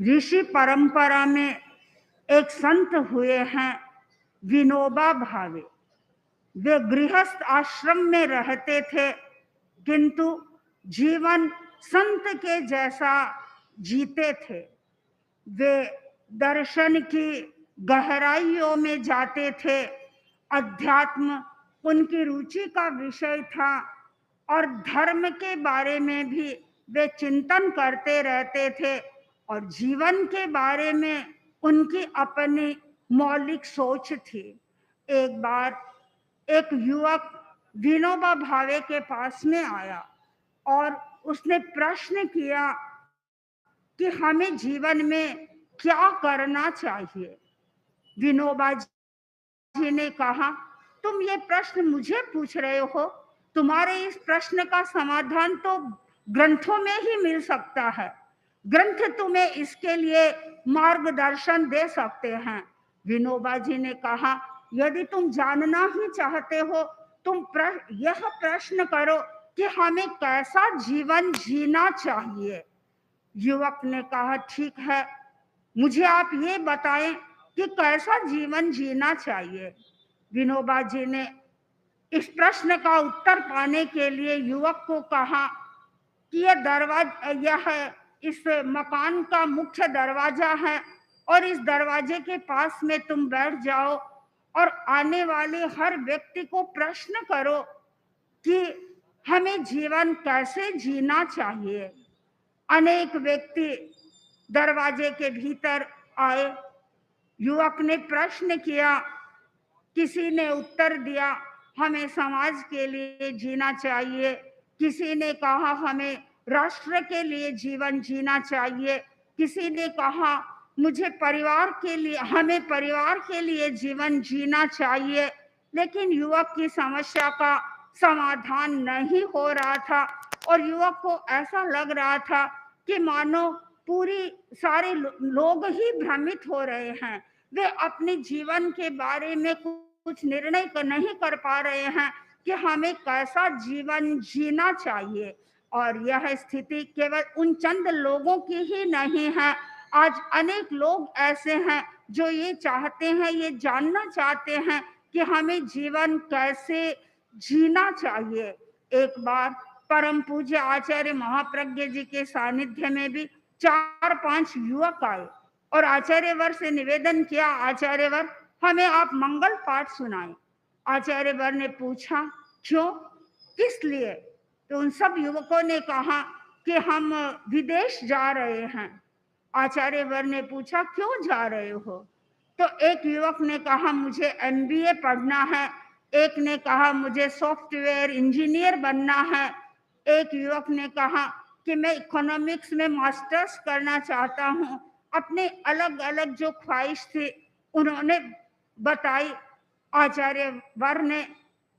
ऋषि परंपरा में एक संत हुए हैं विनोबा भावे। वे गृहस्थ आश्रम में रहते थे, किंतु जीवन संत के जैसा जीते थे। वे दर्शन की गहराइयों में जाते थे। अध्यात्म उनकी रुचि का विषय था और धर्म के बारे में भी वे चिंतन करते रहते थे और जीवन के बारे में उनकी अपनी मौलिक सोच थी। एक बार एक युवक विनोबा भावे के पास में आया और उसने प्रश्न किया कि हमें जीवन में क्या करना चाहिए। विनोबा जी ने कहा, तुम ये प्रश्न मुझे पूछ रहे हो? तुम्हारे इस प्रश्न का समाधान तो ग्रंथों में ही मिल सकता है। ग्रंथ तुम्हें इसके लिए मार्गदर्शन दे सकते हैं। विनोबा जी ने कहा, यदि तुम जानना ही चाहते हो, तुम यह प्रश्न करो कि हमें कैसा जीवन जीना चाहिए। युवक ने कहा, ठीक है, मुझे आप ये बताएं कि कैसा जीवन जीना चाहिए। विनोबा जी ने इस प्रश्न का उत्तर पाने के लिए युवक को कहा कि यह इस मकान का मुख्य दरवाजा है और इस दरवाजे के पास में तुम बैठ जाओ और आने वाले हर व्यक्ति को प्रश्न करो कि हमें जीवन कैसे जीना चाहिए। अनेक व्यक्ति दरवाजे के भीतर आए। युवक ने प्रश्न किया, किसी ने उत्तर दिया, हमें समाज के लिए जीना चाहिए। किसी ने कहा, हमें राष्ट्र के लिए जीवन जीना चाहिए। किसी ने कहा, हमें परिवार के लिए जीवन जीना चाहिए। लेकिन युवक की समस्या का समाधान नहीं हो रहा था और युवक को ऐसा लग रहा था कि मानो सारे लोग ही भ्रमित हो रहे हैं। वे अपने जीवन के बारे में कुछ निर्णय नहीं कर पा रहे हैं कि हमें कैसा जीवन जीना चाहिए। और यह स्थिति केवल उन चंद लोगों की ही नहीं है। आज अनेक लोग ऐसे हैं जो ये चाहते हैं, ये जानना चाहते हैं कि हमें जीवन कैसे जीना चाहिए। एक बार परम पूज्य आचार्य महाप्रज्ञ जी के सानिध्य में भी 4-5 युवक आए और आचार्यवर से निवेदन किया, आचार्यवर, हमें आप मंगल पाठ सुनाएं। आचार्यवर ने पूछा, क्यों, किस लिए? तो उन सब युवकों ने कहा कि हम विदेश जा रहे हैं। आचार्यवर ने पूछा, क्यों जा रहे हो? तो एक युवक ने कहा, मुझे एमबीए पढ़ना है। एक ने कहा, मुझे सॉफ्टवेयर इंजीनियर बनना है। एक युवक ने कहा कि मैं इकोनॉमिक्स में मास्टर्स करना चाहता हूँ। अपने अलग अलग जो ख्वाहिश थी उन्होंने बताई। आचार्य वर ने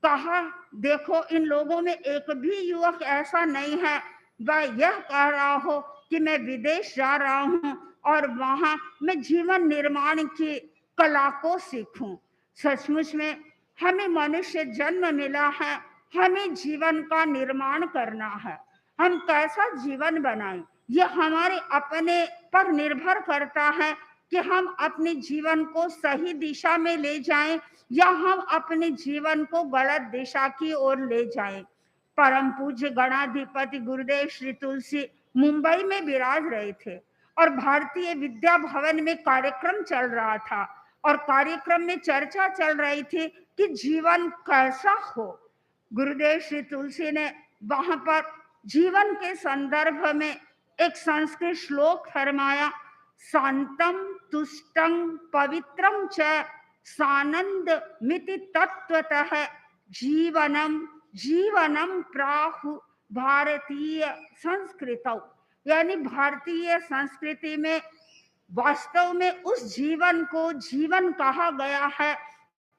कहा, देखो, इन लोगों में एक भी युवक ऐसा नहीं है वह यह कह रहा हो कि मैं विदेश जा रहा हूँ और वहां मैं जीवन निर्माण की कला को सीखूं। सचमुच में हमें मनुष्य जन्म मिला है, हमें जीवन का निर्माण करना है। हम कैसा जीवन बनाएं, यह हमारे अपने पर निर्भर करता है कि हम अपने जीवन को सही दिशा में ले जाएं या हम अपने जीवन को गलत दिशा की ओर ले जाएं। परम पूज्य गणाधिपति गुरुदेव श्री तुलसी मुंबई में विराज रहे थे और भारतीय विद्या भवन में कार्यक्रम चल रहा था और कार्यक्रम में चर्चा चल रही थी कि जीवन कैसा हो। गुरुदेव श्री तुलसी ने वहां पर जीवन के संदर्भ में एक संस्कृत श्लोक फरमाया, शांतम तुष्टं पवित्रम च सानंद मिति तत्वतः जीवनम जीवनम प्राहु भारतीय संस्कृतौ। यानी भारतीय संस्कृति में वास्तव में उस जीवन को जीवन कहा गया है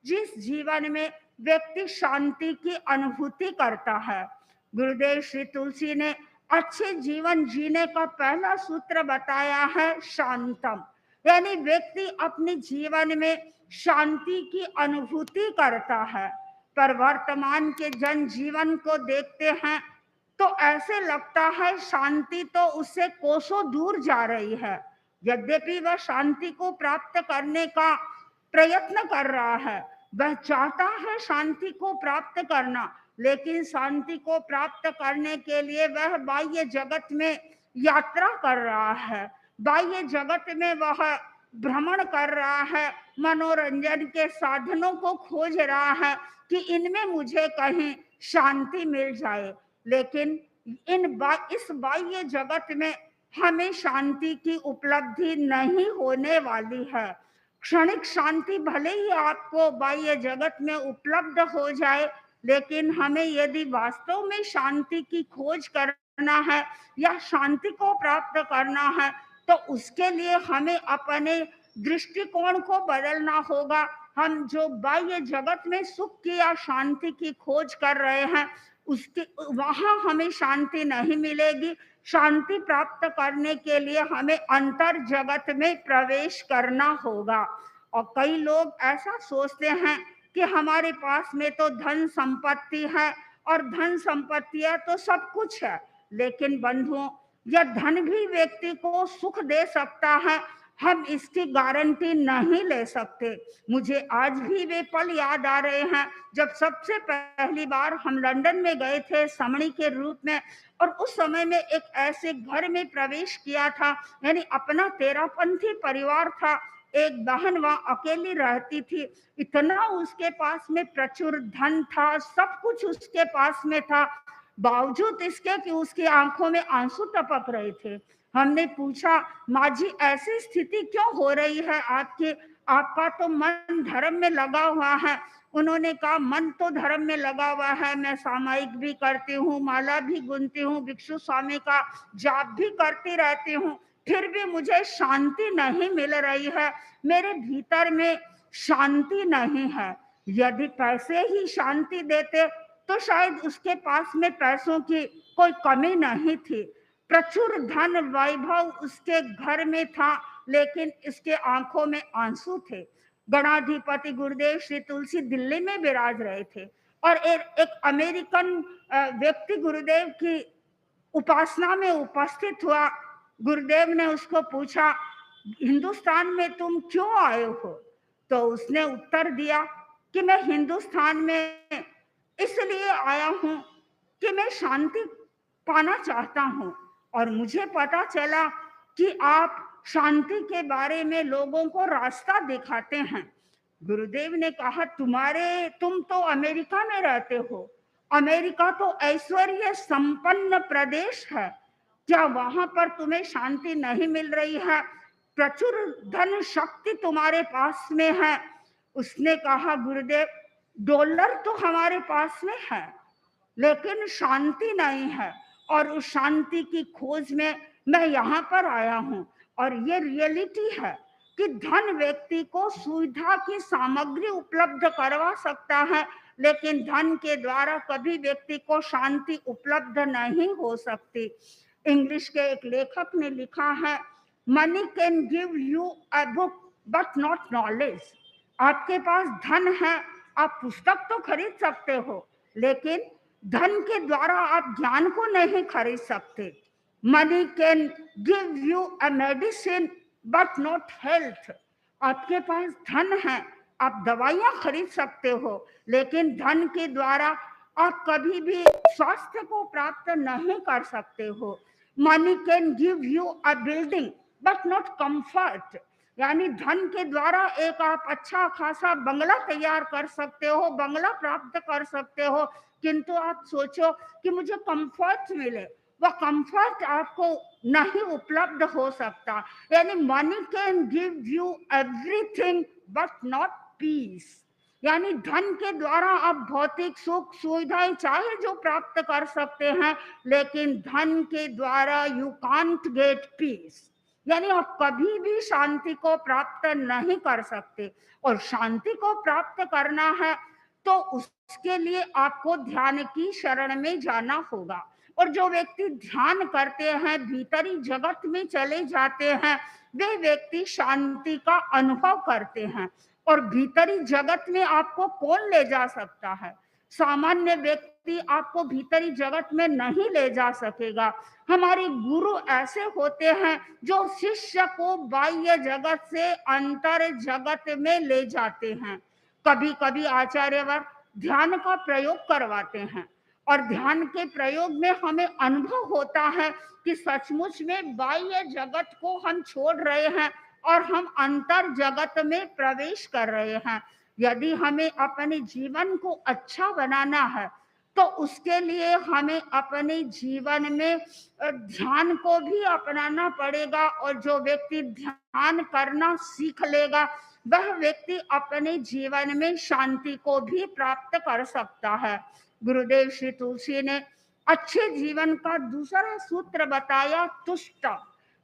जिस जीवन में व्यक्ति शांति की अनुभूति करता है। गुरुदेव श्री तुलसी ने अच्छे जीवन जीने का पहला सूत्र बताया है शांतम, यानी व्यक्ति अपने जीवन में शांति की अनुभूति करता है। पर वर्तमान के जन जीवन को देखते हैं तो ऐसे लगता है शांति तो उससे कोसों दूर जा रही है। यद्यपि वह शांति को प्राप्त करने का प्रयत्न कर रहा है, वह चाहता है शांति को प्राप्त करना, लेकिन शांति को प्राप्त करने के लिए वह बाह्य जगत में यात्रा कर रहा है, बाह्य जगत में वह भ्रमण कर रहा है, मनोरंजन के साधनों को खोज रहा है कि इनमें मुझे कहीं शांति मिल जाए। लेकिन इस बाह्य जगत में हमें शांति की उपलब्धि नहीं होने वाली है। क्षणिक शांति भले ही आपको बाह्य जगत में उपलब्ध हो जाए, लेकिन हमें यदि वास्तव में शांति की खोज करना है या शांति को प्राप्त करना है, तो उसके लिए हमें अपने दृष्टिकोण को बदलना होगा। हम जो बाह्य जगत में सुख की या शांति की खोज कर रहे हैं, उसके वहां हमें शांति नहीं मिलेगी। शांति प्राप्त करने के लिए हमें अंतर जगत में प्रवेश करना होगा। और कई लोग ऐसा सोचते हैं कि हमारे पास में तो धन संपत्ति है और धन संपत्तियां तो सब कुछ है, लेकिन बंधुओं, यह धन भी व्यक्ति को सुख दे सकता है, हम इसकी गारंटी नहीं ले सकते। मुझे आज भी वे पल याद आ रहे हैं जब सबसे पहली बार हम लंदन में गए थे समणी के रूप में, और उस समय में एक ऐसे घर में प्रवेश किया था, यानी अपना तेरापंथी परिवार था, एक बहन वहां अकेली रहती थी। इतना उसके पास में प्रचुर धन था, सब कुछ उसके पास में था, बावजूद इसके कि उसकी आंखों में आंसू टपक रहे थे। हमने पूछा, माँ जी ऐसी स्थिति क्यों हो रही है आपकी, आपका तो मन धर्म में लगा हुआ है। उन्होंने कहा, मन तो धर्म में लगा हुआ है, मैं सामायिक भी करती हूँ, माला भी गुनती हूँ, भिक्षु स्वामी का जाप भी करती रहती हूँ, फिर भी मुझे शांति नहीं मिल रही है, मेरे भीतर में शांति नहीं है। यदि पैसे ही शांति देते तो शायद उसके पास में पैसों की कोई कमी नहीं थी, प्रचुर धन वैभव उसके घर में था, लेकिन इसके आंखों में आंसू थे। गणाधिपति गुरुदेव श्री तुलसी दिल्ली में विराज रहे थे, और एक अमेरिकन व्यक्ति गुरुदेव की उपासना में उपस्थित हुआ। गुरुदेव ने उसको पूछा, हिंदुस्तान में तुम क्यों आए हो? तो उसने उत्तर दिया कि मैं हिंदुस्तान में इसलिए आया हूं कि मैं शांति पाना चाहता हूं, और मुझे पता चला कि आप शांति के बारे में लोगों को रास्ता दिखाते हैं। गुरुदेव ने कहा, तुम तो अमेरिका में रहते हो, अमेरिका तो ऐश्वर्य संपन्न प्रदेश है, क्या वहां पर तुम्हें शांति नहीं मिल रही है? प्रचुर धन शक्ति तुम्हारे पास में है। उसने कहा, गुरुदेव डॉलर तो हमारे पास में है, लेकिन शांति नहीं है, और उस शांति की खोज में मैं यहाँ पर आया हूँ। और ये रियलिटी है कि धन व्यक्ति को सुविधा की सामग्री उपलब्ध करवा सकता है, लेकिन धन के द्वारा कभी व्यक्ति को शांति उपलब्ध नहीं हो सकती। इंग्लिश के एक लेखक ने लिखा है, money can give you a book but not knowledge. आपके पास धन है, आप पुस्तक तो खरीद सकते हो, लेकिन धन के द्वारा आप ज्ञान को नहीं खरीद सकते। Money can give you a medicine but not health. आपके पास धन है, आप दवाइयां खरीद सकते हो, लेकिन धन के द्वारा आप कभी भी स्वास्थ्य को प्राप्त नहीं कर सकते हो। Money can give you a building but not comfort. यानी धन के द्वारा एक आप अच्छा खासा बंगला तैयार कर सकते हो, बंगला प्राप्त कर सकते हो, किंतु आप सोचो कि मुझे कंफर्ट मिले, वह कंफर्ट आपको नहीं उपलब्ध हो सकता। यानी money can give you everything but not peace. यानी धन के द्वारा आप भौतिक सुख सुविधाएं चाहे जो प्राप्त कर सकते हैं, लेकिन धन के द्वारा यू कांट गेट पीस। यानी आप कभी भी शांति को प्राप्त नहीं कर सकते। और शांति को प्राप्त करना है तो उसके लिए आपको ध्यान की शरण में जाना होगा। और जो व्यक्ति ध्यान करते हैं, भीतरी जगत में चले जाते हैं, वे व्यक्ति शांति का अनुभव करते हैं। और भीतरी जगत में आपको कौन ले जा सकता है? सामान्य व्यक्ति आपको भीतरी जगत में नहीं ले जा सकेगा। हमारे गुरु ऐसे होते हैं जो शिष्य को बाह्य जगत से अंतर जगत में ले जाते हैं। कभी कभी आचार्यवर ध्यान का प्रयोग करवाते हैं और ध्यान के प्रयोग में हमें अनुभव होता है कि सचमुच में बाह्य जगत को हम छोड़ रहे हैं और हम अंतर जगत में प्रवेश कर रहे हैं। यदि हमें अपने जीवन को अच्छा बनाना है तो उसके लिए हमें अपने जीवन में ध्यान को भी अपनाना पड़ेगा, और जो व्यक्ति ध्यान करना सीख लेगा वह व्यक्ति अपने जीवन में शांति को भी प्राप्त कर सकता है। गुरुदेव श्री तुलसी ने अच्छे जीवन का दूसरा सूत्र बताया, तुष्ट,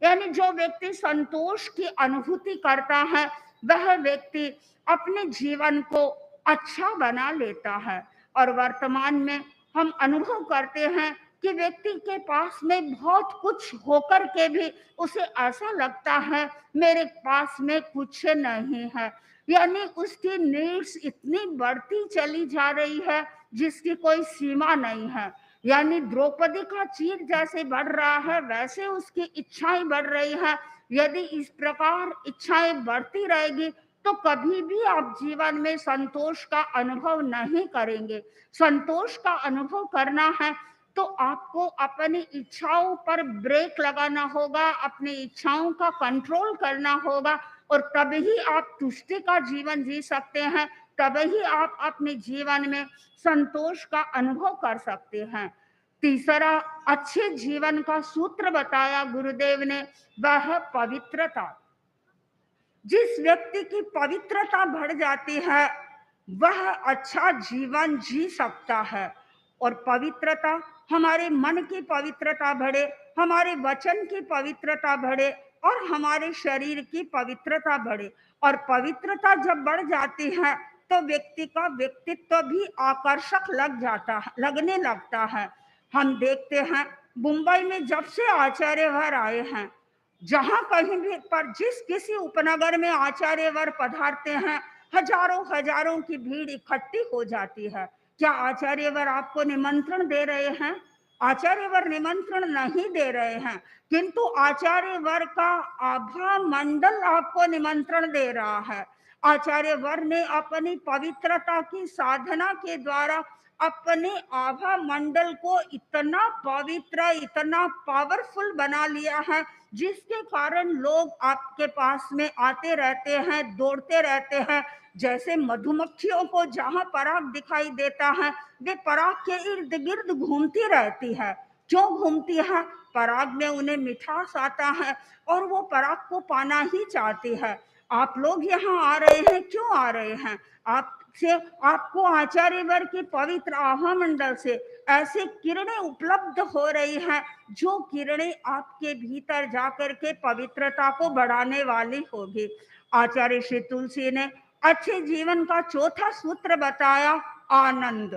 यानी जो व्यक्ति संतोष की अनुभूति करता है वह व्यक्ति अपने जीवन को अच्छा बना लेता है। और वर्तमान में हम अनुभव करते हैं कि व्यक्ति के पास में बहुत कुछ होकर के भी उसे ऐसा लगता है मेरे पास में कुछ नहीं है, यानी उसकी नीड्स इतनी बढ़ती चली जा रही है जिसकी कोई सीमा नहीं है। यानी द्रौपदी का चीर जैसे बढ़ रहा है वैसे उसकी इच्छाएं बढ़ रही है। यदि इस प्रकार इच्छाएं बढ़ती रहेगी तो कभी भी आप जीवन में संतोष का अनुभव नहीं करेंगे। संतोष का अनुभव करना है तो आपको अपनी इच्छाओं पर ब्रेक लगाना होगा, अपनी इच्छाओं का कंट्रोल करना होगा, और तभी आप तुष्टि का जीवन जी सकते हैं, तभी आप अपने जीवन में संतोष का अनुभव कर सकते हैं। तीसरा अच्छे जीवन का सूत्र बताया गुरुदेव ने, वह पवित्रता। जिस व्यक्ति की पवित्रता बढ़ जाती है वह अच्छा जीवन जी सकता है। और पवित्रता, हमारे मन की पवित्रता बढ़े, हमारे वचन की पवित्रता बढ़े और हमारे शरीर की पवित्रता बढ़े। और पवित्रता जब बढ़ जाती है तो व्यक्ति का व्यक्तित्व भी आकर्षक लगने लगता है। हम देखते हैं मुंबई में जब से आचार्यवर आए हैं, जहां कहीं भी पर जिस किसी उपनगर में आचार्यवर पधारते हैं हजारों हजारों की भीड़ इकट्ठी हो जाती है। क्या आचार्यवर आपको निमंत्रण दे रहे हैं? आचार्यवर निमंत्रण नहीं दे रहे हैं, किंतु आचार्यवर का आभा मंडल आपको निमंत्रण दे रहा है। आचार्यवर ने अपनी पवित्रता की साधना के द्वारा अपने आभा मंडल को इतना पवित्र, इतना पावरफुल बना लिया है जिसके कारण लोग आपके पास में आते रहते हैं, दौड़ते रहते हैं। जैसे मधुमक्खियों को जहां पराग दिखाई देता है वे पराग के इर्द गिर्द घूमती रहती है। क्यों घूमती है? पराग में उन्हें मिठास आता है और वो पराग को पाना ही चाहती है। आप लोग यहाँ आ रहे हैं, क्यों आ रहे हैं? आपसे आपको आचार्यवर की पवित्र आभा मंडल से ऐसी किरणें उपलब्ध हो रही हैं जो किरणें आपके भीतर जाकर के पवित्रता को बढ़ाने वाली होगी। आचार्य श्री तुलसी ने अच्छे जीवन का चौथा सूत्र बताया, आनंद।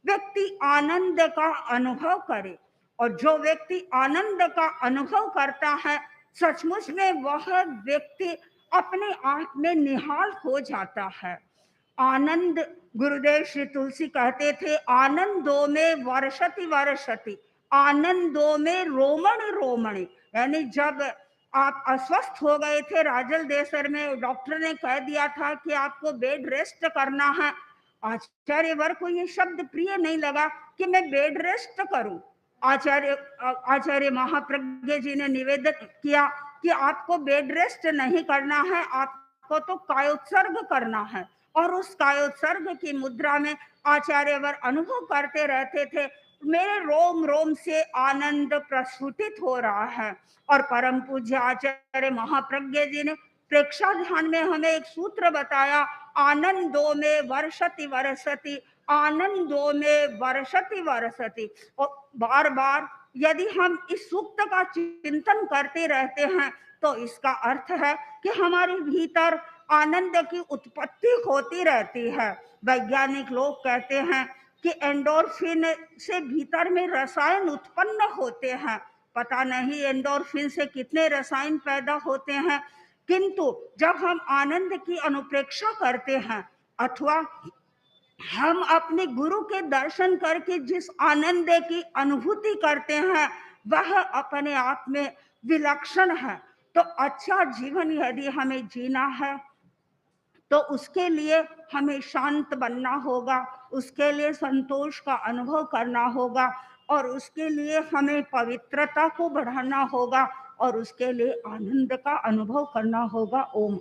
व्यक्ति आनंद का अनुभव करे, और जो व्यक्ति आनंद का अनुभव करता है सचमुच में वह व्यक्ति अपने आप में निहाल हो जाता है। आनंद, गुरुदेव श्री तुलसी कहते थे, आनंदो में वर्षति वर्षति, आनंदो में रोमण रोमणी। यानी जब आप अस्वस्थ हो गए थे राजल देसर में, डॉक्टर ने कह दिया था कि आपको बेड रेस्ट करना है। आचार्यवर को ये शब्द प्रिय नहीं लगा कि मैं बेड रेस्ट करूं। आचार्य महाप्रज्ञ जी ने निवेदन किया कि आपको बेड रेस्ट नहीं करना है, आपको तो कायोत्सर्ग करना है। और उस कायोत्सर्ग की मुद्रा में आचार्यवर अनुभव करते रहते थे, मेरे रोम रोम से आनंद प्रस्फुटित हो रहा है। और परम पूज्य आचार्य महाप्रज्ञ जी ने प्रेक्षा ध्यान में हमें एक सूत्र बताया, आनंदो में वर्षति वर्षति, आनंदो में वर्षति वर्षति। और बार बार यदि हम इस सूक्त का चिंतन करते रहते हैं तो इसका अर्थ है कि हमारे भीतर आनंद की उत्पत्ति होती रहती है। वैज्ञानिक लोग कहते हैं कि एंडोर्फिन से भीतर में रसायन उत्पन्न होते हैं। पता नहीं एंडोर्फिन से कितने रसायन पैदा होते हैं, किंतु जब हम आनंद की अनुप्रेक्षा करते हैं अथवा हम अपने गुरु के दर्शन करके जिस आनंद की अनुभूति करते हैं वह अपने आप में विलक्षण है। तो अच्छा जीवन यदि हमें जीना है तो उसके लिए हमें शांत बनना होगा, उसके लिए संतोष का अनुभव करना होगा और उसके लिए हमें पवित्रता को बढ़ाना होगा और उसके लिए आनंद का अनुभव करना होगा। ओम।